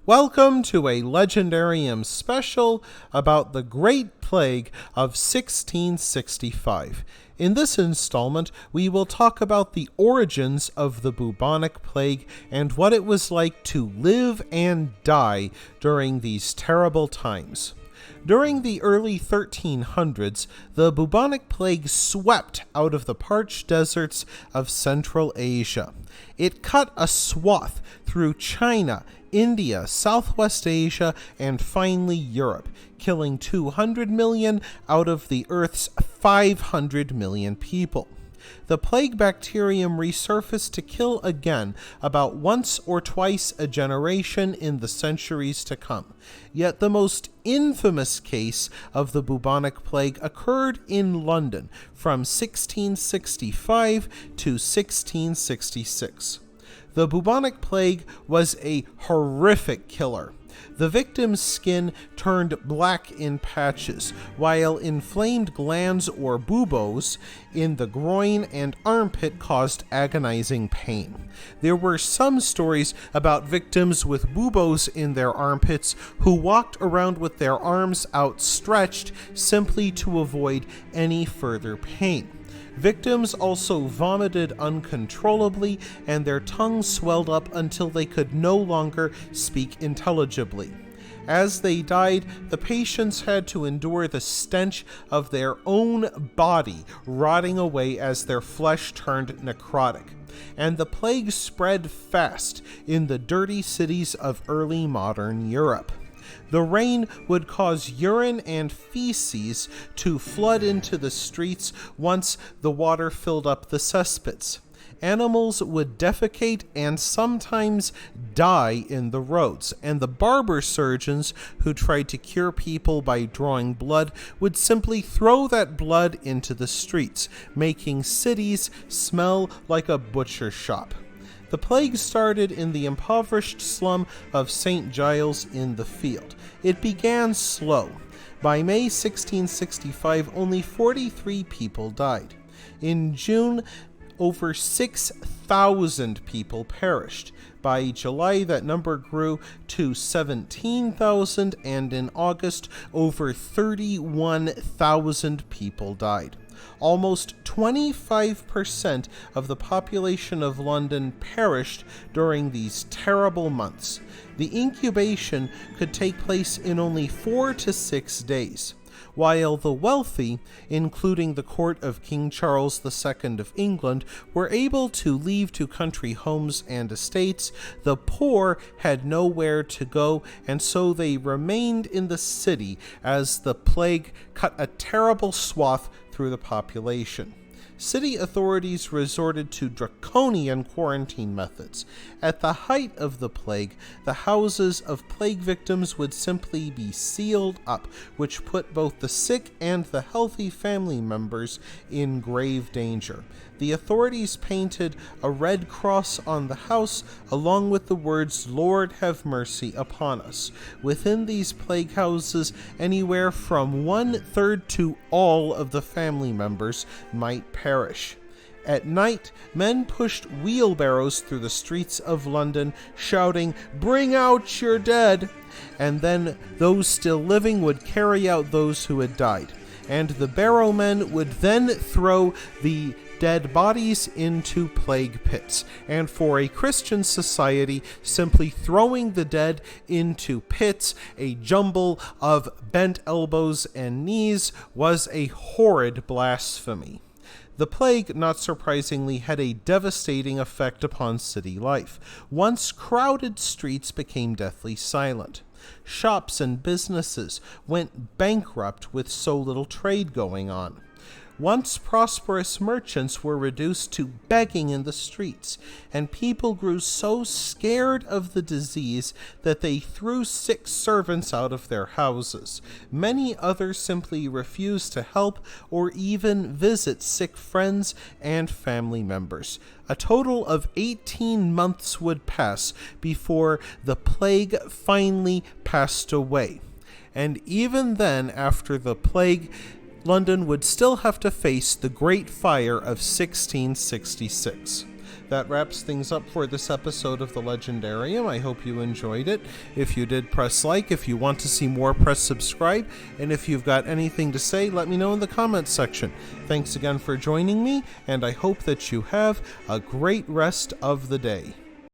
Welcome to a Legendarium special about the Great Plague of 1665. In this installment, we will talk about the origins of the Bubonic Plague and what it was like to live and die during these terrible times. During the early 1300s, the bubonic plague swept out of the parched deserts of Central Asia. It cut a swath through China, India, Southwest Asia, and finally Europe, killing 200 million out of the Earth's 500 million people. The plague bacterium resurfaced to kill again about once or twice a generation in the centuries to come. Yet the most infamous case of the bubonic plague occurred in London from 1665 to 1666. The bubonic plague was a horrific killer. The victim's skin turned black in patches, while inflamed glands or buboes in the groin and armpit caused agonizing pain. There were some stories about victims with buboes in their armpits who walked around with their arms outstretched simply to avoid any further pain. Victims also vomited uncontrollably, and their tongues swelled up until they could no longer speak intelligibly. As they died, the patients had to endure the stench of their own body rotting away as their flesh turned necrotic. And the plague spread fast in the dirty cities of early modern Europe. The rain would cause urine and feces to flood into the streets once the water filled up the cesspits. Animals would defecate and sometimes die in the roads, and the barber surgeons who tried to cure people by drawing blood would simply throw that blood into the streets, making cities smell like a butcher shop. The plague started in the impoverished slum of St. Giles in the Field. It began slow. By May 1665, only 43 people died. In June, over 6,000 people perished. By July, that number grew to 17,000, and in August, over 31,000 people died. Almost 25% of the population of London perished during these terrible months. The incubation could take place in only 4 to 6 days. While the wealthy, including the court of King Charles II of England, were able to leave to country homes and estates, the poor had nowhere to go, and so they remained in the city as the plague cut a terrible swath through the population. City authorities resorted to draconian quarantine methods. At the height of the plague, the houses of plague victims would simply be sealed up, which put both the sick and the healthy family members in grave danger. The authorities painted a red cross on the house, along with the words, "Lord have mercy upon us." Within these plague houses, anywhere from 1/3 to all of the family members might perish. At night, men pushed wheelbarrows through the streets of London, shouting, "Bring out your dead!" And then those still living would carry out those who had died. And the barrowmen would then throw the dead bodies into plague pits, and for a Christian society, simply throwing the dead into pits, a jumble of bent elbows and knees, was a horrid blasphemy. The plague, not surprisingly, had a devastating effect upon city life. Once crowded streets became deathly silent. Shops and businesses went bankrupt with so little trade going on. Once prosperous merchants were reduced to begging in the streets, and people grew so scared of the disease that they threw sick servants out of their houses. Many others simply refused to help or even visit sick friends and family members. A total of 18 months would pass before the plague finally passed away. And even then, after the plague, London would still have to face the Great Fire of 1666. that wraps things up for this episode of the Legendarium. I hope you enjoyed it. If you did, press like. If you want to see more, press subscribe. And if you've got anything to say, let me know in the comments section. Thanks again for joining me, and I hope that you have a great rest of the day.